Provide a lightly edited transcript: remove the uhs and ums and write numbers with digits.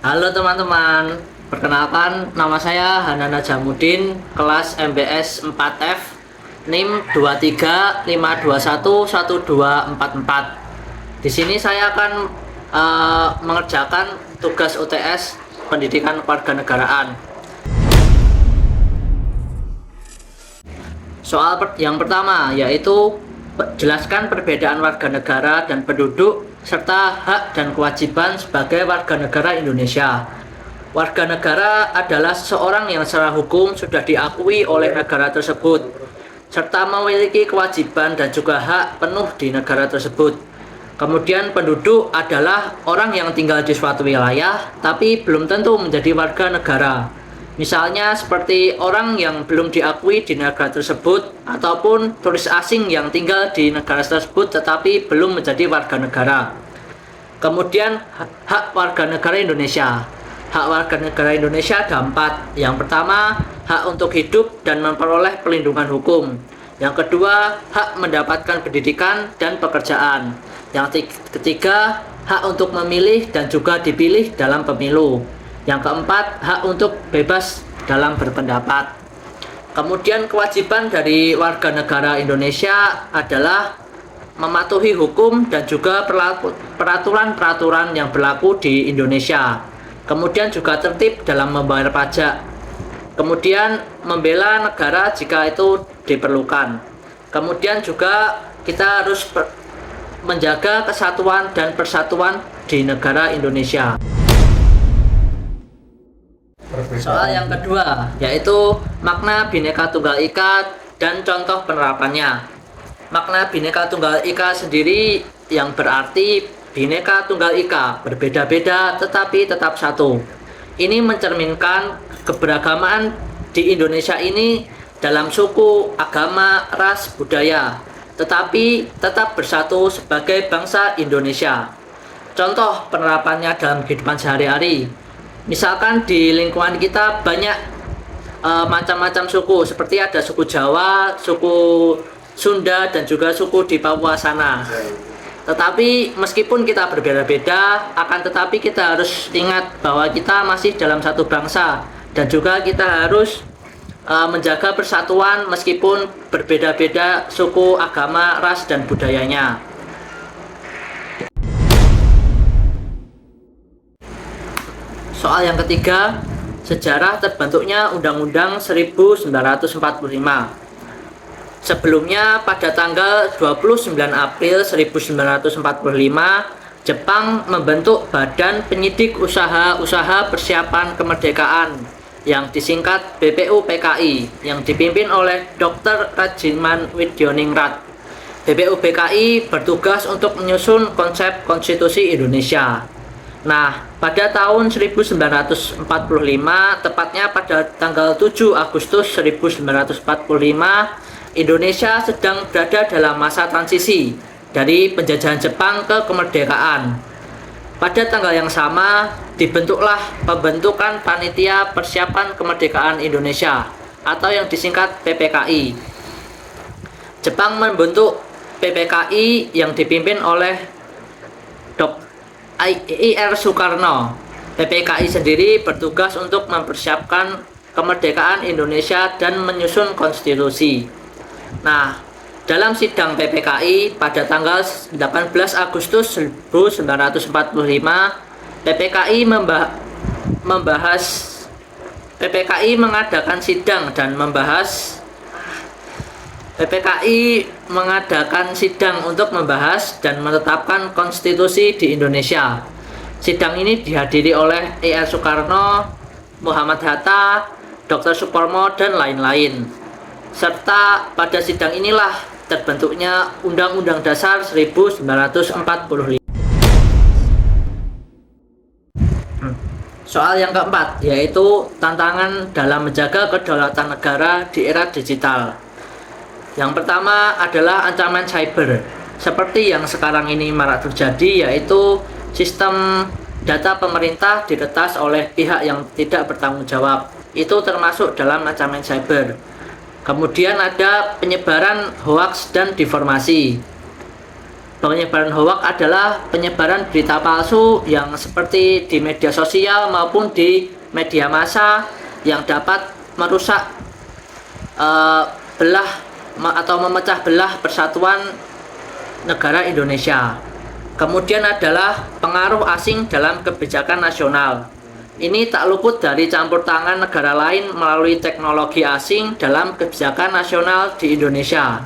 Halo teman-teman, perkenalkan nama saya Hanana Jamudin, kelas MBS 4F, NIM 2352112244. Di sini saya akan mengerjakan tugas UTS Pendidikan Kewarganegaraan. Soal yang pertama yaitu jelaskan perbedaan warga negara dan penduduk serta hak dan kewajiban sebagai warga negara Indonesia. Warga negara adalah seseorang yang secara hukum sudah diakui oleh negara tersebut, serta memiliki kewajiban dan juga hak penuh di negara tersebut. Kemudian penduduk adalah orang yang tinggal di suatu wilayah, tapi belum tentu menjadi warga negara. Misalnya seperti orang yang belum diakui di negara tersebut, ataupun turis asing yang tinggal di negara tersebut tetapi belum menjadi warga negara. Kemudian hak warga negara Indonesia. Hak warga negara Indonesia ada 4. Yang pertama, hak untuk hidup dan memperoleh perlindungan hukum. Yang kedua, hak mendapatkan pendidikan dan pekerjaan. Yang ketiga, hak untuk memilih dan juga dipilih dalam pemilu. Yang keempat, hak untuk bebas dalam berpendapat. Kemudian kewajiban dari warga negara Indonesia adalah mematuhi hukum dan juga peraturan-peraturan yang berlaku di Indonesia. Kemudian juga tertib dalam membayar pajak. Kemudian membela negara jika itu diperlukan. Kemudian juga kita harus menjaga kesatuan dan persatuan di negara Indonesia. Soal yang kedua yaitu makna Bhinneka Tunggal Ika dan contoh penerapannya. Makna Bhinneka Tunggal Ika sendiri yang berarti Bhinneka Tunggal Ika, berbeda-beda tetapi tetap satu. Ini mencerminkan keberagaman di Indonesia ini dalam suku, agama, ras, budaya, tetapi tetap bersatu sebagai bangsa Indonesia. Contoh penerapannya dalam kehidupan sehari-hari. Misalkan di lingkungan kita banyak macam-macam suku, seperti ada suku Jawa, suku Sunda, dan juga suku di Papua sana. Tetapi meskipun kita berbeda-beda, akan tetapi kita harus ingat bahwa kita masih dalam satu bangsa, dan juga kita harus menjaga persatuan meskipun berbeda-beda suku, agama, ras, dan budayanya. Soal yang ketiga, sejarah terbentuknya Undang-Undang 1945. Sebelumnya pada tanggal 29 April 1945, Jepang membentuk Badan Penyidik Usaha-Usaha Persiapan Kemerdekaan yang disingkat BPUPKI yang dipimpin oleh Dr. Rajiman Widyaningrat. BPUPKI bertugas untuk menyusun konsep konstitusi Indonesia. Nah, pada tahun 1945, tepatnya pada tanggal 7 Agustus 1945, Indonesia sedang berada dalam masa transisi dari penjajahan Jepang ke kemerdekaan. Pada tanggal yang sama, dibentuklah pembentukan Panitia Persiapan Kemerdekaan Indonesia atau yang disingkat PPKI. Jepang membentuk PPKI yang dipimpin oleh Dr. Ir Soekarno. PPKI sendiri bertugas untuk mempersiapkan kemerdekaan Indonesia dan menyusun konstitusi. Nah, dalam sidang PPKI pada tanggal 18 Agustus 1945, PPKI mengadakan sidang dan membahas PPKI mengadakan sidang untuk membahas dan menetapkan konstitusi di Indonesia. Sidang ini dihadiri oleh Ir Soekarno, Muhammad Hatta, Dr. Suparmo, dan lain-lain. Serta pada sidang inilah terbentuknya Undang-Undang Dasar 1945. Soal yang keempat yaitu tantangan dalam menjaga kedaulatan negara di era digital. Yang pertama adalah ancaman cyber, seperti yang sekarang ini marak terjadi, yaitu sistem data pemerintah diretas oleh pihak yang tidak bertanggung jawab. Itu termasuk dalam ancaman cyber. Kemudian ada penyebaran hoaks dan deformasi. Penyebaran hoak adalah penyebaran berita palsu yang seperti di media sosial maupun di media massa yang dapat merusak belah atau memecah belah persatuan negara Indonesia. Kemudian adalah pengaruh asing dalam kebijakan nasional. Ini tak luput dari campur tangan negara lain melalui teknologi asing dalam kebijakan nasional di Indonesia.